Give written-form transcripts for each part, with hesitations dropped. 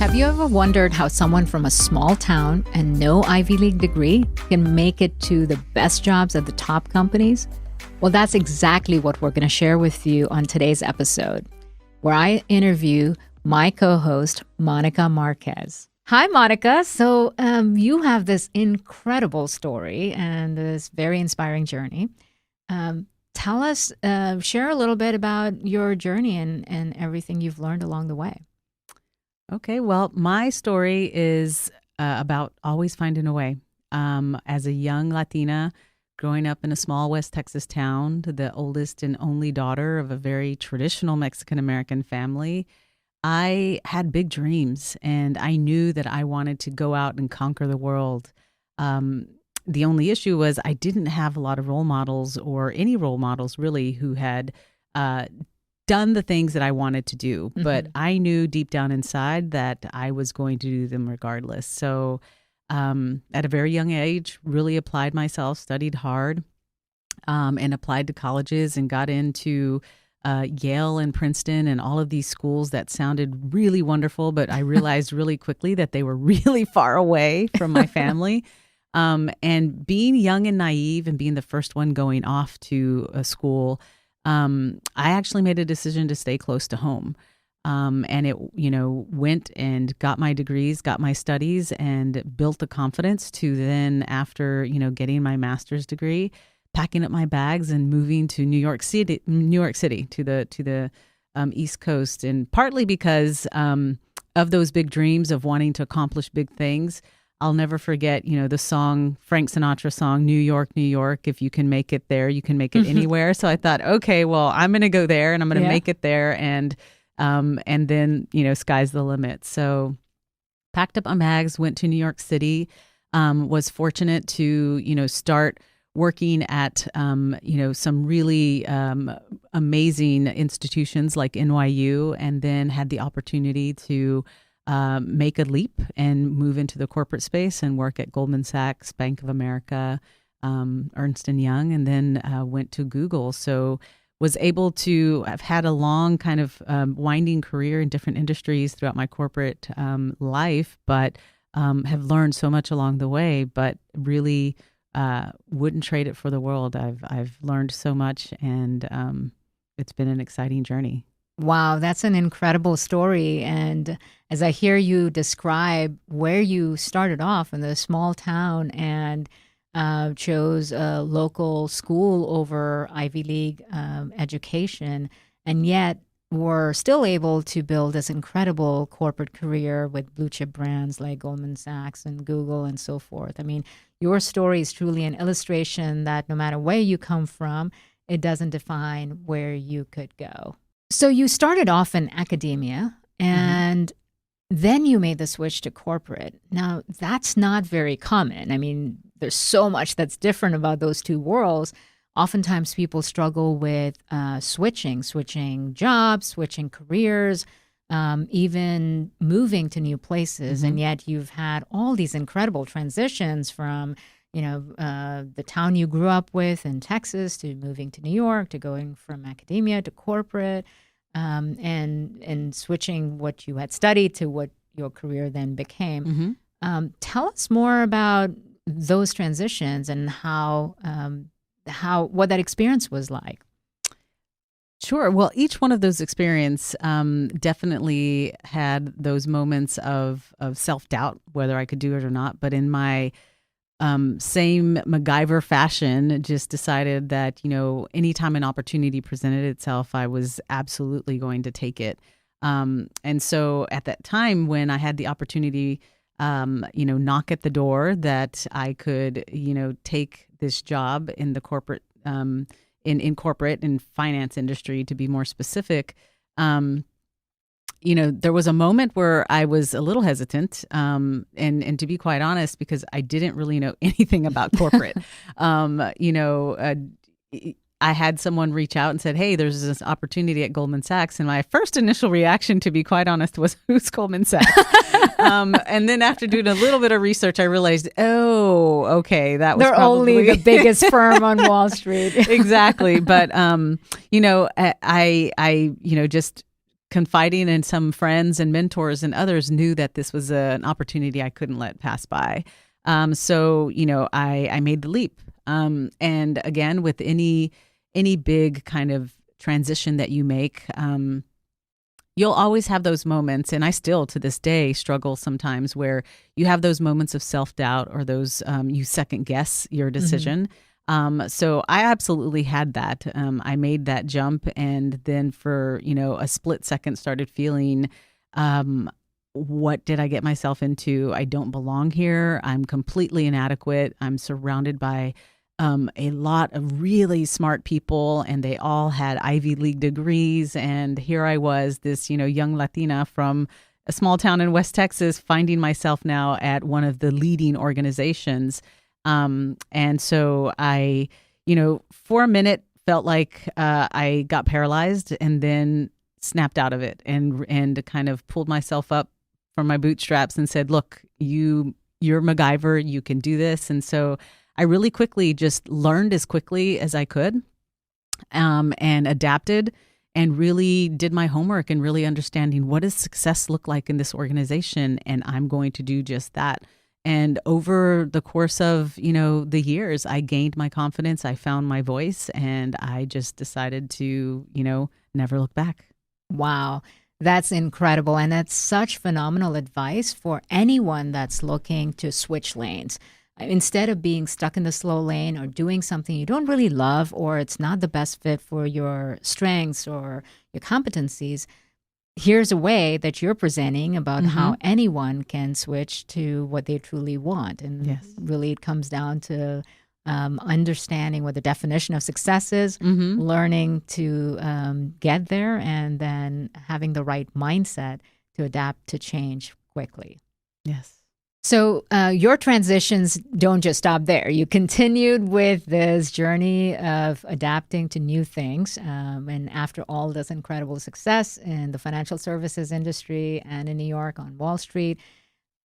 Have you ever wondered how someone from a small town and no Ivy League degree can make it to the best jobs at the top companies? Well, that's exactly what we're going to share with you on today's episode, where I interview my co-host, Monica Marquez. Hi, Monica. So you have this incredible story and this very inspiring journey. Tell us, share a little bit about your journey and everything you've learned along the way. Okay, well, my story is about always finding a way. As a young Latina growing up in a small West Texas town, the oldest and only daughter of a very traditional Mexican-American family, I had big dreams, and I knew that I wanted to go out and conquer the world. The only issue was I didn't have a lot of role models or any role models really who had done the things that I wanted to do, but I knew deep down inside that I was going to do them regardless. So at a very young age, really applied myself, studied hard, and applied to colleges and got into Yale and Princeton and all of these schools that sounded really wonderful, but I realized really quickly that they were really far away from my family. And being young and naive and being the first one going off to a school, I actually made a decision to stay close to home. And it, went and got my degrees, got my studies, and built the confidence to then, after, getting my master's degree, packing up my bags and moving to New York City to the East Coast. And partly because of those big dreams of wanting to accomplish big things. I'll never forget, the song, Frank Sinatra song, New York, New York, if you can make it there, you can make it anywhere. So I thought, okay, well, I'm going to go there and I'm going to make it there. And then, sky's the limit. So packed up my bags, went to New York City, was fortunate to, start working at, some really amazing institutions like NYU, and then had the opportunity to make a leap and move into the corporate space and work at Goldman Sachs, Bank of America, Ernst & Young, and then went to Google. So was able to have had a long kind of winding career in different industries throughout my corporate life, but have learned so much along the way, but really wouldn't trade it for the world. I've learned so much, and it's been an exciting journey. Wow, that's an incredible story. And as I hear you describe where you started off in the small town and chose a local school over Ivy League education, and yet were still able to build this incredible corporate career with blue chip brands like Goldman Sachs and Google and so forth. I mean, your story is truly an illustration that no matter where you come from, it doesn't define where you could go. So you started off in academia, and then you made the switch to corporate. Now, that's not very common. I mean, there's so much that's different about those two worlds. Oftentimes people struggle with switching jobs, switching careers, even moving to new places. And yet you've had all these incredible transitions from the town you grew up with in Texas to moving to New York, to going from academia to corporate, and switching what you had studied to what your career then became. Tell us more about those transitions and what that experience was like. Sure. Well, each one of those experiences definitely had those moments of self-doubt, whether I could do it or not. But in my same MacGyver fashion, just decided that, anytime an opportunity presented itself, I was absolutely going to take it. And so at that time when I had the opportunity, knock at the door that I could, take this job in the corporate, in corporate and finance industry, to be more specific, there was a moment where I was a little hesitant, and to be quite honest, because I didn't really know anything about corporate. I had someone reach out and said, hey, there's this opportunity at Goldman Sachs. And my first initial reaction, to be quite honest, was, who's Goldman Sachs? And then after doing a little bit of research, I realized, oh, okay, that was They're probably only the biggest firm on Wall Street. Exactly. But, I just confiding in some friends and mentors and others, knew that this was an opportunity I couldn't let pass by. So, I made the leap. And again, with any big kind of transition that you make, you'll always have those moments. And I still, to this day, struggle sometimes where you have those moments of self-doubt, or those, you second guess your decision. So I absolutely had that. I made that jump, and then for, a split second started feeling, what did I get myself into? I don't belong here. I'm completely inadequate. I'm surrounded by a lot of really smart people, and they all had Ivy League degrees. And here I was, this, young Latina from a small town in West Texas, finding myself now at one of the leading organizations. And so I, for a minute felt like I got paralyzed, and then snapped out of it, and kind of pulled myself up from my bootstraps and said, look, you're MacGyver, you can do this. And so I really quickly just learned as quickly as I could, and adapted, and really did my homework, and really understanding, what does success look like in this organization? And I'm going to do just that. And over the course of, the years, I gained my confidence, I found my voice, and I just decided to, never look back. Wow. That's incredible. And that's such phenomenal advice for anyone that's looking to switch lanes. Instead of being stuck in the slow lane, or doing something you don't really love, or it's not the best fit for your strengths or your competencies, here's a way that you're presenting about how anyone can switch to what they truly want. And really, it comes down to understanding what the definition of success is, learning to get there, and then having the right mindset to adapt to change quickly. Yes. So your transitions don't just stop there. You continued with this journey of adapting to new things. And after all this incredible success in the financial services industry and in New York on Wall Street,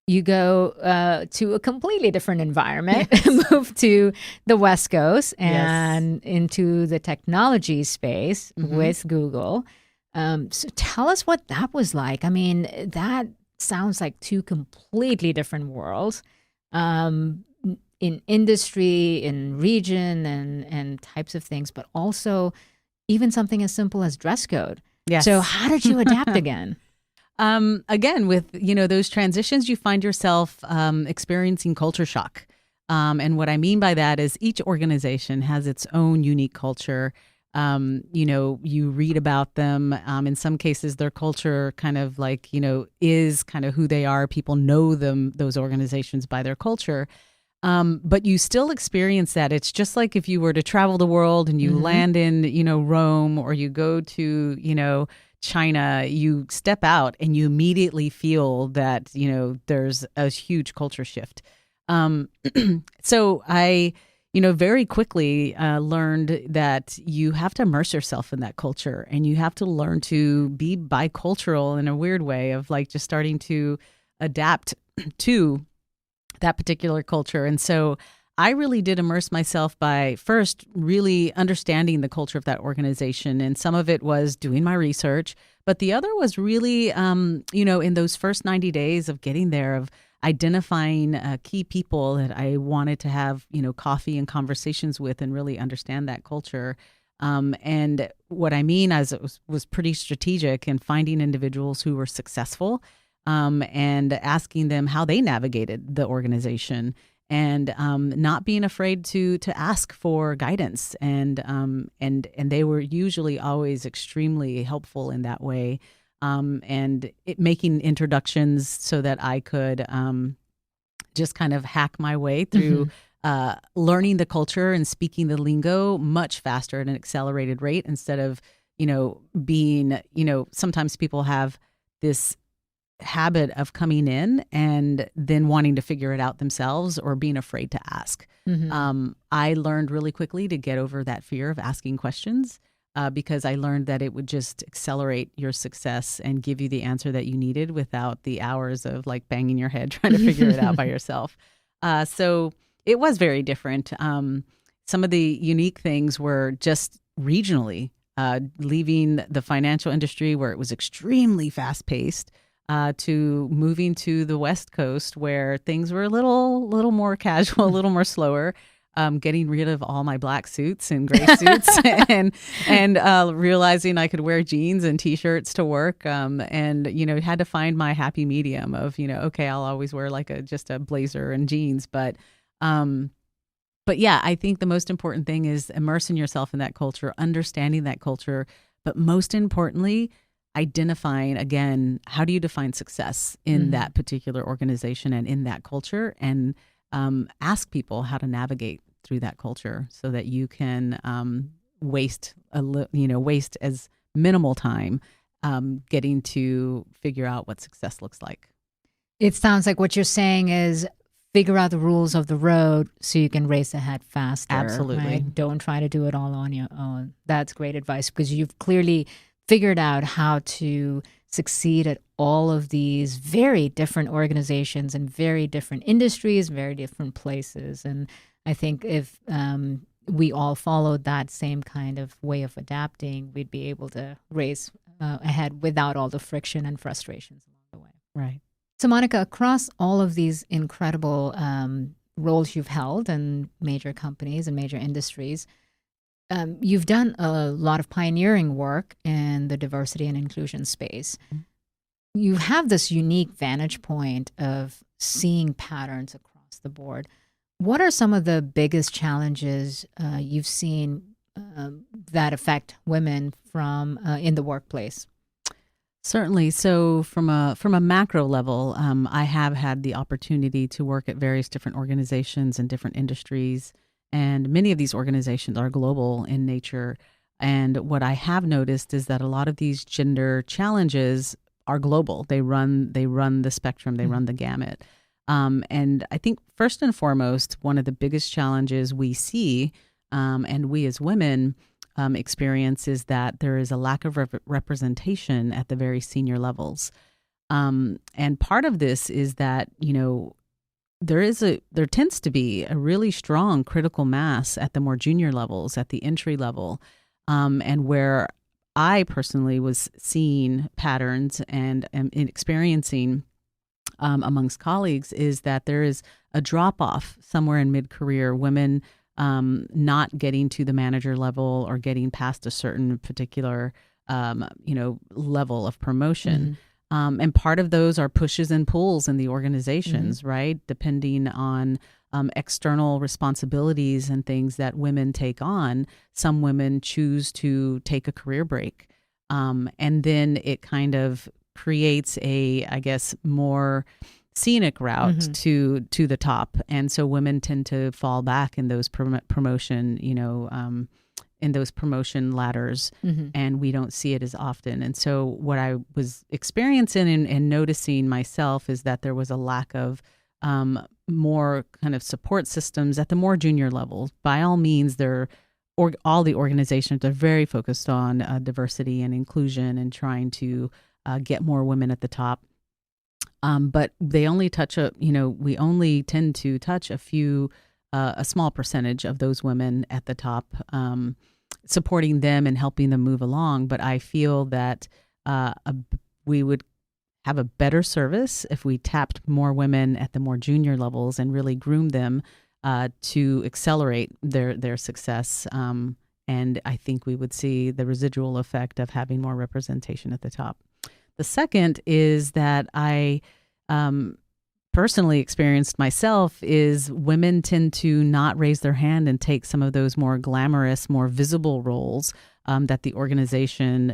you go to a completely different environment, move to the West Coast, and into the technology space with Google. So tell us what that was like. I mean, that sounds like two completely different worlds, in industry, in region, and types of things, but also even something as simple as dress code. Yes. So how did you adapt again? Again, with, those transitions, you find yourself experiencing culture shock. And what I mean by that is each organization has its own unique culture. You read about them. In some cases, their culture kind of like, is kind of who they are. People know those organizations by their culture. But you still experience that. It's just like if you were to travel the world and you land in, Rome, or you go to, China, you step out and you immediately feel that, there's a huge culture shift. So I very quickly learned that you have to immerse yourself in that culture, and you have to learn to be bicultural in a weird way of like just starting to adapt to that particular culture. And so I really did immerse myself by first really understanding the culture of that organization. And some of it was doing my research, but the other was really, in those first 90 days of getting there, of identifying key people that I wanted to have, coffee and conversations with, and really understand that culture. And what I mean as it was pretty strategic in finding individuals who were successful, and asking them how they navigated the organization, and not being afraid to ask for guidance. And they were usually always extremely helpful in that way. And making introductions so that I could just kind of hack my way through learning the culture and speaking the lingo much faster at an accelerated rate, instead of, being, sometimes people have this habit of coming in and then wanting to figure it out themselves, or being afraid to ask. I learned really quickly to get over that fear of asking questions. Because I learned that it would just accelerate your success and give you the answer that you needed without the hours of like banging your head trying to figure it out by yourself. So it was very different. Some of the unique things were just regionally. leaving the financial industry where it was extremely fast paced, to moving to the West Coast where things were a little more casual, a little more slower. Getting rid of all my black suits and gray suits, and realizing I could wear jeans and t-shirts to work, and had to find my happy medium of okay, I'll always wear like just a blazer and jeans, but yeah, I think the most important thing is immersing yourself in that culture, understanding that culture, but most importantly, identifying, again, how do you define success in that particular organization and in that culture, and ask people how to navigate through that culture so that you can waste as minimal time getting to figure out what success looks like. It sounds like what you're saying is figure out the rules of the road so you can race ahead faster. Absolutely. Right? Don't try to do it all on your own. That's great advice because you've clearly figured out how to succeed at all of these very different organizations and very different industries, very different places. And I think if we all followed that same kind of way of adapting, we'd be able to race ahead without all the friction and frustrations along the way. Right. So, Monica, across all of these incredible roles you've held in major companies and major industries, you've done a lot of pioneering work in the diversity and inclusion space. Mm-hmm. You have this unique vantage point of seeing patterns across the board. What are some of the biggest challenges you've seen that affect women from in the workplace? Certainly. So from a macro level, I have had the opportunity to work at various different organizations and different industries, and many of these organizations are global in nature. And what I have noticed is that a lot of these gender challenges are global. They run the spectrum. They run the gamut. And I think first and foremost, one of the biggest challenges we see, and we as women experience, is that there is a lack of representation at the very senior levels. And part of this is that, there tends to be a really strong critical mass at the more junior levels, at the entry level, and where I personally was seeing patterns and experiencing amongst colleagues is that there is a drop off somewhere in mid-career, women not getting to the manager level or getting past a certain particular, level of promotion. Mm-hmm. And part of those are pushes and pulls in the organizations, mm-hmm. right? Depending on external responsibilities and things that women take on. Some women choose to take a career break. And then it kind of creates a, I guess, more scenic route mm-hmm. to the top, and so women tend to fall back in those promotion, in those promotion ladders, mm-hmm. and we don't see it as often. And so what I was experiencing and noticing myself is that there was a lack of more kind of support systems at the more junior levels. By all means, all the organizations are very focused on diversity and inclusion and trying to get more women at the top. But they only we only tend to touch a small percentage of those women at the top, supporting them and helping them move along. But I feel that we would have a better service if we tapped more women at the more junior levels and really groomed them to accelerate their success. And I think we would see the residual effect of having more representation at the top. The second is that I personally experienced myself is women tend to not raise their hand and take some of those more glamorous, more visible roles that the organization,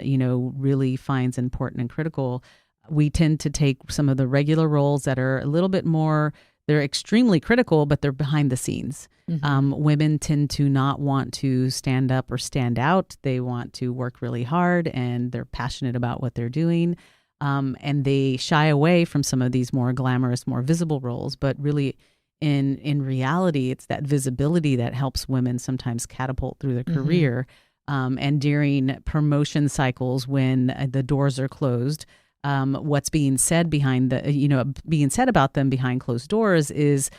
really finds important and critical. We tend to take some of the regular roles that are a little bit more, they're extremely critical, but they're behind the scenes. Mm-hmm. Women tend to not want to stand up or stand out. They want to work really hard and they're passionate about what they're doing. And they shy away from some of these more glamorous, more visible roles. But really, in reality, it's that visibility that helps women sometimes catapult through their mm-hmm. career. And during promotion cycles, when the doors are closed, what's being said being said about them behind closed doors is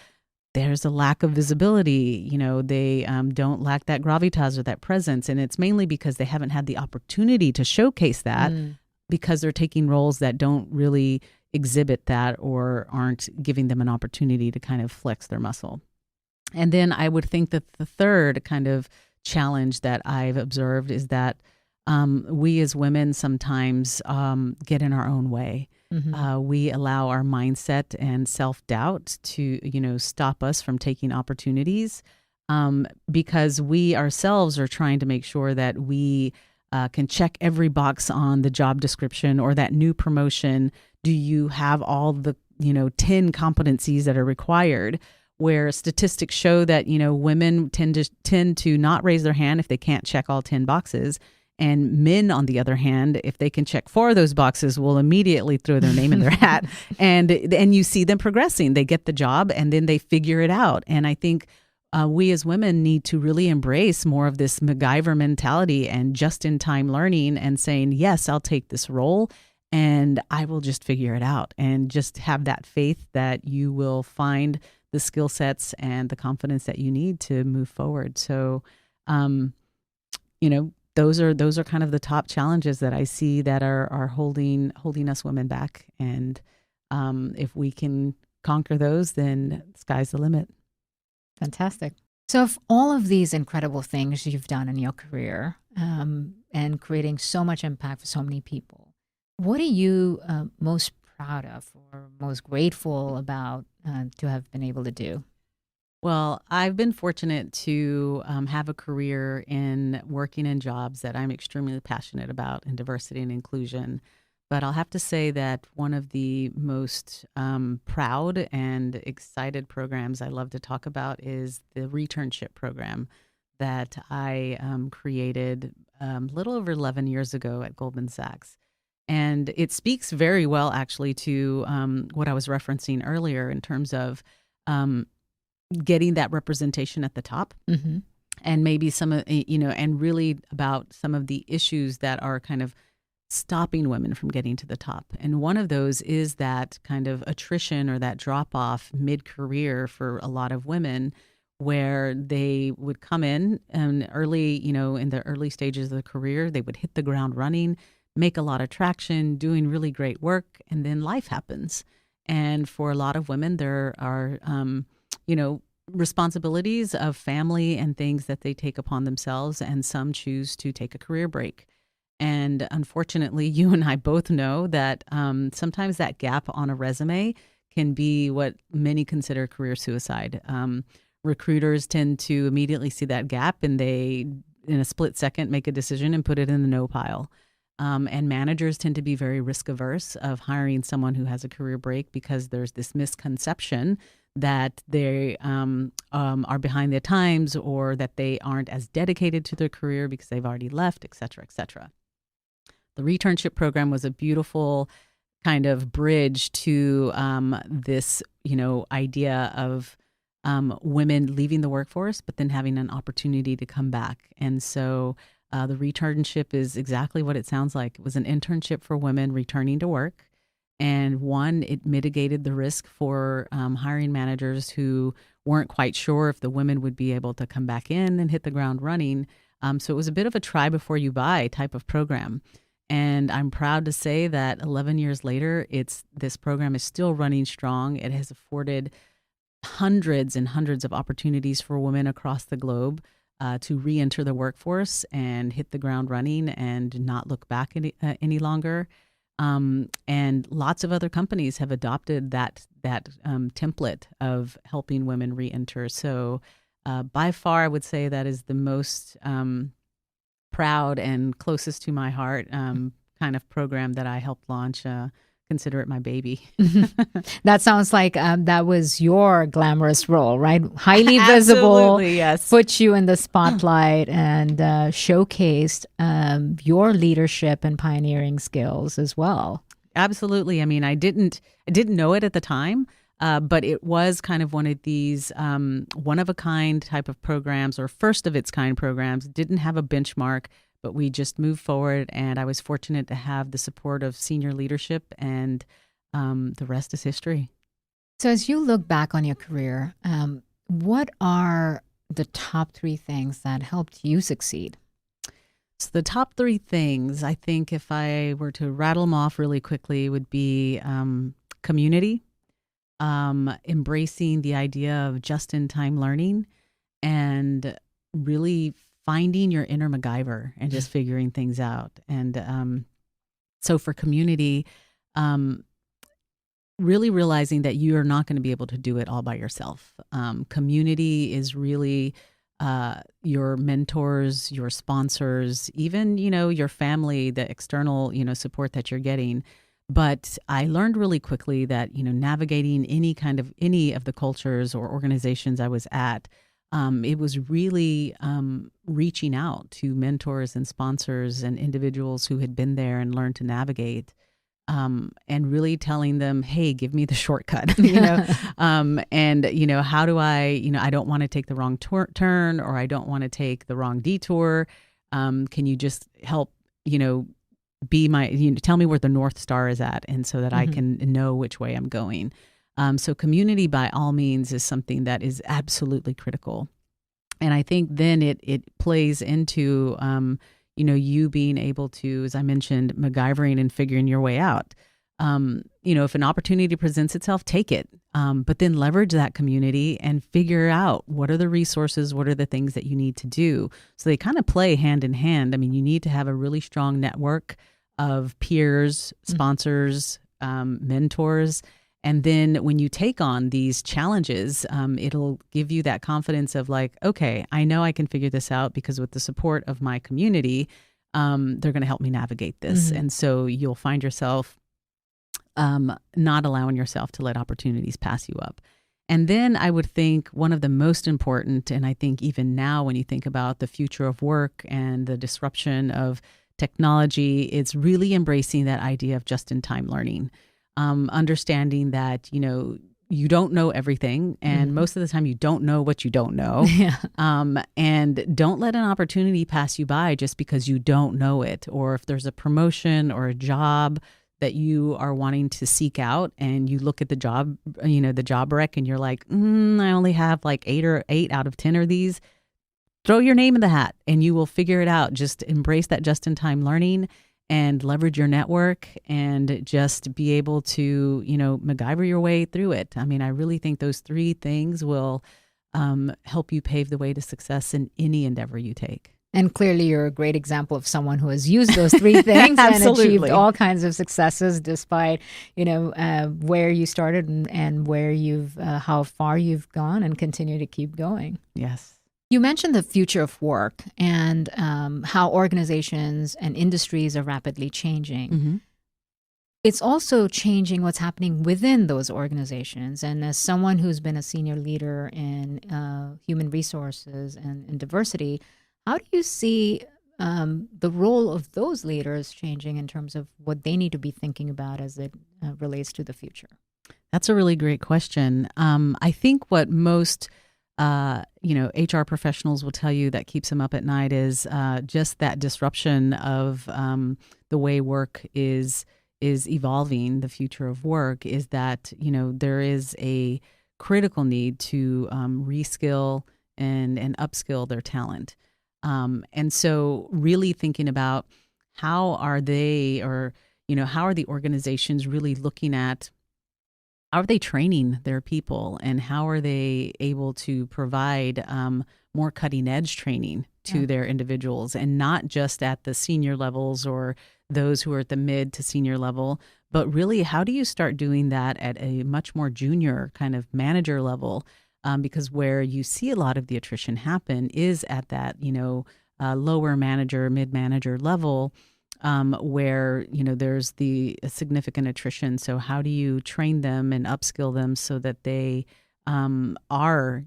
there's a lack of visibility. They don't lack that gravitas or that presence. And it's mainly because they haven't had the opportunity to showcase that, because they're taking roles that don't really exhibit that or aren't giving them an opportunity to kind of flex their muscle. And then I would think that the third kind of challenge that I've observed is that we as women sometimes get in our own way. We allow our mindset and self-doubt to, stop us from taking opportunities, because we ourselves are trying to make sure that we can check every box on the job description or that new promotion. Do you have all the, 10 competencies that are required? Where statistics show that, women tend to not raise their hand if they can't check all 10 boxes. And men, on the other hand, if they can check 4 of those boxes, will immediately throw their name in their hat. And you see them progressing. They get the job and then they figure it out. And I think we as women need to really embrace more of this MacGyver mentality and just-in-time learning and saying, yes, I'll take this role and I will just figure it out, and just have that faith that you will find the skill sets and the confidence that you need to move forward. So, those are kind of the top challenges that I see that are holding us women back. And if we can conquer those, then sky's the limit. Fantastic. So of all of these incredible things you've done in your career, and creating so much impact for so many people, what are you most proud of or most grateful about to have been able to do? Well, I've been fortunate to have a career in working in jobs that I'm extremely passionate about in diversity and inclusion. But I'll have to say that one of the most proud and excited programs I love to talk about is the returnship program that I created a little over 11 years ago at Goldman Sachs. And it speaks very well, actually, to what I was referencing earlier in terms of getting that representation at the top, and maybe some of, and really about some of the issues that are kind of stopping women from getting to the top. And one of those is that kind of attrition or that drop off mid-career for a lot of women, where they would come in and early, in the early stages of the career, they would hit the ground running, make a lot of traction, doing really great work, and then life happens. And for a lot of women, there are, responsibilities of family and things that they take upon themselves, and some choose to take a career break. And unfortunately, you and I both know that sometimes that gap on a resume can be what many consider career suicide. Recruiters tend to immediately see that gap, and they, in a split second, make a decision and put it in the no pile. And managers tend to be very risk averse of hiring someone who has a career break, because there's this misconception that they are behind their times, or that they aren't as dedicated to their career because they've already left, et cetera, et cetera. The returnship program was a beautiful kind of bridge to this, idea of women leaving the workforce, but then having an opportunity to come back. And so the returnship is exactly what it sounds like. It was an internship for women returning to work. And one, it mitigated the risk for hiring managers who weren't quite sure if the women would be able to come back in and hit the ground running. So it was a bit of a try before you buy type of program. And I'm proud to say that 11 years later, this program is still running strong. It has afforded hundreds and hundreds of opportunities for women across the globe to re-enter the workforce and hit the ground running and not look back any longer. And lots of other companies have adopted that template of helping women re-enter. So by far, I would say that is the most proud and closest to my heart kind of program that I helped launch. Consider it my baby. That sounds like that was your glamorous role, right? Highly Absolutely, visible, yes. put you in the spotlight, and showcased your leadership and pioneering skills as well. Absolutely. I mean, I didn't know it at the time, but it was kind of one of these one-of-a-kind type of programs, or first-of-its-kind programs. Didn't have a benchmark, but we just moved forward, and I was fortunate to have the support of senior leadership, and the rest is history. So as you look back on your career, what are the top three things that helped you succeed? So the top three things, I think if I were to rattle them off really quickly, would be community, embracing the idea of just-in-time learning, and really finding your inner MacGyver and just figuring things out. And so for community, um, really realizing that you are not going to be able to do it all by yourself. Community is really your mentors, your sponsors, even, your family, the external, support that you're getting. But I learned really quickly that, navigating any of the cultures or organizations I was at, it was really reaching out to mentors and sponsors and individuals who had been there and learned to navigate, and really telling them, hey, give me the shortcut, and, how do I don't want to take the wrong turn, or I don't want to take the wrong detour. Can you just help, be my, tell me where the North Star is at, and so that I can know which way I'm going. So community by all means is something that is absolutely critical. And I think then it plays into, you being able to, as I mentioned, MacGyvering and figuring your way out. If an opportunity presents itself, take it, but then leverage that community and figure out what are the resources, what are the things that you need to do. So they kind of play hand in hand. I mean, you need to have a really strong network of peers, sponsors, mentors. And then when you take on these challenges, it'll give you that confidence of like, okay, I know I can figure this out because with the support of my community, they're going to help me navigate this. And so you'll find yourself not allowing yourself to let opportunities pass you up. And then I would think one of the most important, and I think even now when you think about the future of work and the disruption of technology, it's really embracing that idea of just-in-time learning. Understanding that, you don't know everything, and most of the time you don't know what you don't know. And don't let an opportunity pass you by just because you don't know it. Or if there's a promotion or a job that you are wanting to seek out, and you look at the job, the job rec, and you're like, I only have like 8 out of 10 of these. Throw your name in the hat and you will figure it out. Just embrace that just-in-time learning and leverage your network and just be able to, MacGyver your way through it. I mean, I really think those three things will help you pave the way to success in any endeavor you take. And clearly you're a great example of someone who has used those three things and achieved all kinds of successes despite, where you started and where how far you've gone and continue to keep going. Yes. You mentioned the future of work and how organizations and industries are rapidly changing. It's also changing what's happening within those organizations. And as someone who's been a senior leader in human resources and in diversity, how do you see the role of those leaders changing in terms of what they need to be thinking about as it relates to the future? That's a really great question. I think what most HR professionals will tell you that keeps them up at night is just that disruption of the way work is evolving. The future of work is that, there is a critical need to reskill and upskill their talent. And so really thinking about how are they, or, how are the organizations really looking at, how are they training their people, and how are they able to provide more cutting edge training to their individuals, and not just at the senior levels or those who are at the mid to senior level, but really how do you start doing that at a much more junior kind of manager level? Because where you see a lot of the attrition happen is at that, lower manager, mid manager level. Where, there's the significant attrition. So how do you train them and upskill them so that they are,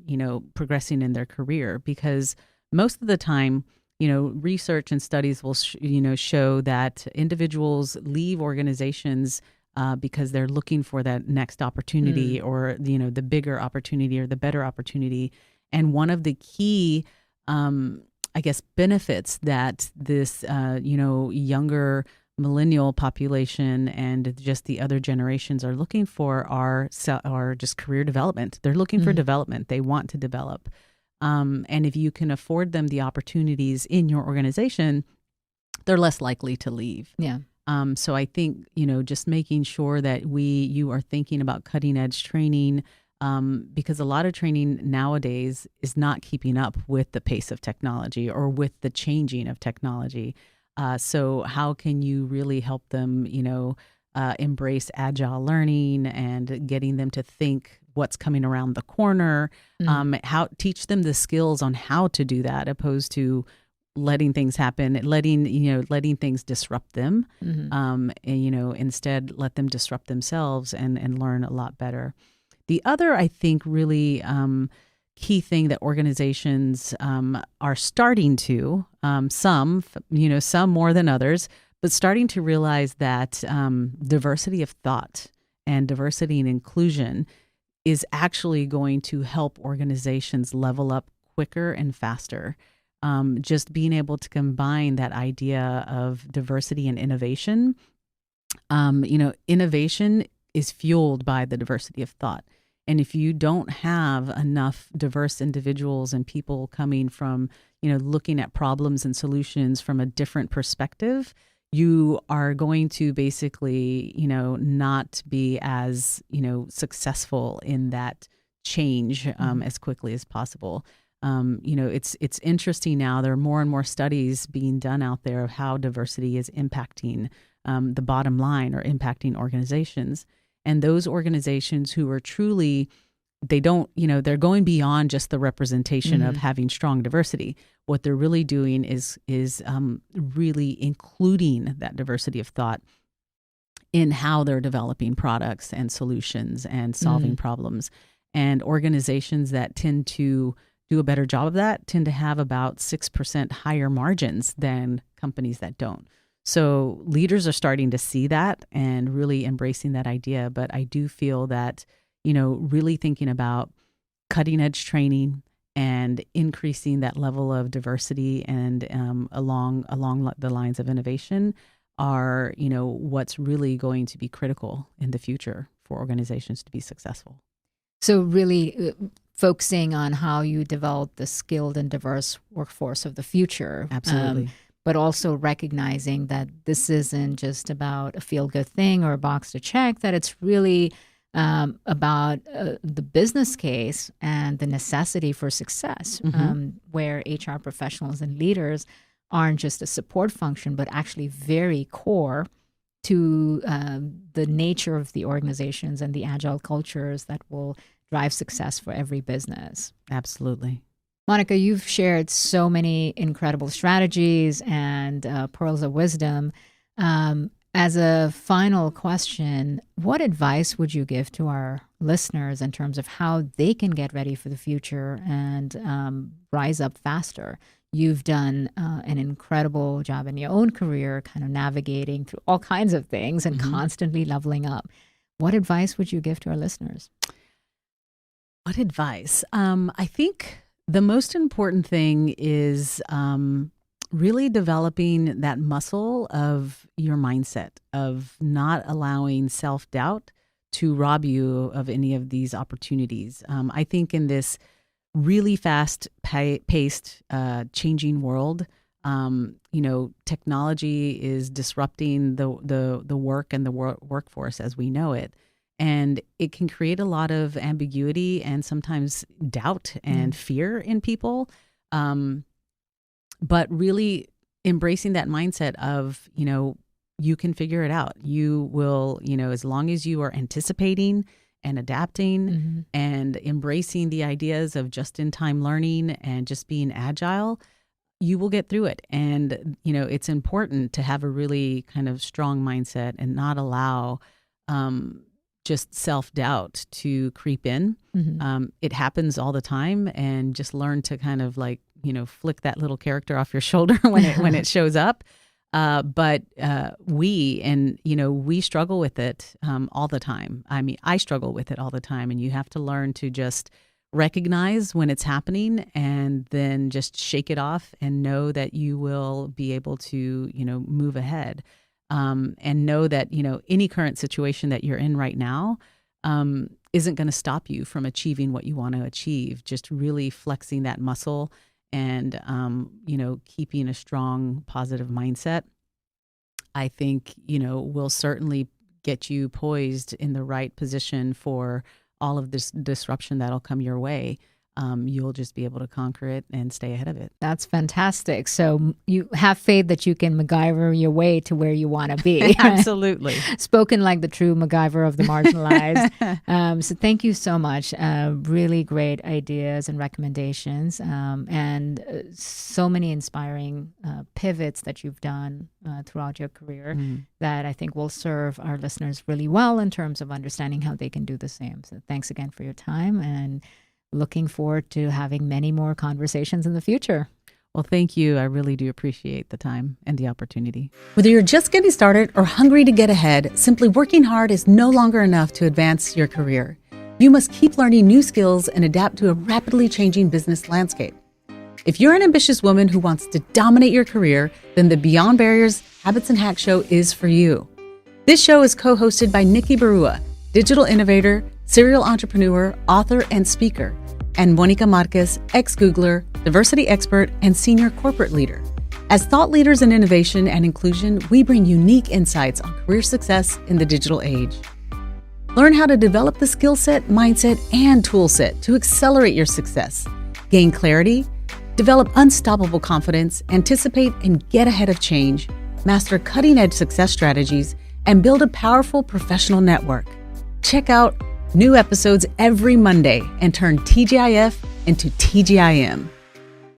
progressing in their career? Because most of the time, research and studies will, show that individuals leave organizations because they're looking for that next opportunity or, the bigger opportunity or the better opportunity. And one of the key benefits that this, younger millennial population and just the other generations are looking for are just career development. They're looking for development. They want to develop. And if you can afford them the opportunities in your organization, they're less likely to leave. Yeah. So I think, just making sure that you are thinking about cutting edge training, because a lot of training nowadays is not keeping up with the pace of technology or with the changing of technology. So how can you really help them, embrace agile learning and getting them to think what's coming around the corner, how teach them the skills on how to do that, opposed to letting things happen, letting things disrupt them, and, instead let them disrupt themselves and learn a lot better. The other, I think, really key thing that organizations are starting to, some more than others, but starting to realize that diversity of thought and diversity and inclusion is actually going to help organizations level up quicker and faster. Just being able to combine that idea of diversity and innovation. Innovation is fueled by the diversity of thought. And if you don't have enough diverse individuals and people coming from, looking at problems and solutions from a different perspective, you are going to basically, not be as, successful in that change as quickly as possible. It's interesting now. There are more and more studies being done out there of how diversity is impacting the bottom line or impacting organizations. And those organizations who are truly, they're going beyond just the representation of having strong diversity. What they're really doing is really including that diversity of thought in how they're developing products and solutions and solving problems. And organizations that tend to do a better job of that tend to have about 6% higher margins than companies that don't. So leaders are starting to see that and really embracing that idea. But I do feel that, really thinking about cutting edge training and increasing that level of diversity and along the lines of innovation are, what's really going to be critical in the future for organizations to be successful. So really focusing on how you develop the skilled and diverse workforce of the future. Absolutely. But also recognizing that this isn't just about a feel-good thing or a box to check, that it's really about the business case and the necessity for success, where HR professionals and leaders aren't just a support function, but actually very core to the nature of the organizations and the agile cultures that will drive success for every business. Absolutely. Monica, you've shared so many incredible strategies and pearls of wisdom. As a final question, what advice would you give to our listeners in terms of how they can get ready for the future and rise up faster? You've done an incredible job in your own career, kind of navigating through all kinds of things and constantly leveling up. What advice would you give to our listeners? What advice? I think the most important thing is really developing that muscle of your mindset, of not allowing self-doubt to rob you of any of these opportunities. I think in this really fast-paced, changing world, technology is disrupting the work and the workforce as we know it. And it can create a lot of ambiguity and sometimes doubt and fear in people. But really embracing that mindset of, you can figure it out. You will, as long as you are anticipating and adapting and embracing the ideas of just-in-time learning and just being agile, you will get through it. And, it's important to have a really kind of strong mindset and not allow just self-doubt to creep in. It happens all the time, and just learn to kind of flick that little character off your shoulder when it shows up. But we struggle with it all the time. I mean, I struggle with it all the time, and you have to learn to just recognize when it's happening and then just shake it off and know that you will be able to, move ahead. and know that, any current situation that you're in right now isn't going to stop you from achieving what you want to achieve. Just really flexing that muscle and, keeping a strong, positive mindset, I think, will certainly get you poised in the right position for all of this disruption that'll come your way. You'll just be able to conquer it and stay ahead of it. That's fantastic. So you have faith that you can MacGyver your way to where you want to be. Absolutely. Spoken like the true MacGyver of the marginalized. So thank you so much. Really great ideas and recommendations, and so many inspiring pivots that you've done throughout your career that I think will serve our listeners really well in terms of understanding how they can do the same. So thanks again for your time, and looking forward to having many more conversations in the future. Well, thank you. I really do appreciate the time and the opportunity. Whether you're just getting started or hungry to get ahead, simply working hard is no longer enough to advance your career. You must keep learning new skills and adapt to a rapidly changing business landscape. If you're an ambitious woman who wants to dominate your career, then the Beyond Barriers Habits and Hacks show is for you. This show is co-hosted by Nikki Barua, digital innovator, serial entrepreneur, author, and speaker, and Monica Marquez, ex-Googler, diversity expert, and senior corporate leader. As thought leaders in innovation and inclusion, we bring unique insights on career success in the digital age. Learn how to develop the skill set, mindset, and tool set to accelerate your success, gain clarity, develop unstoppable confidence, anticipate and get ahead of change, master cutting-edge success strategies, and build a powerful professional network. Check out new episodes every Monday and turn TGIF into TGIM.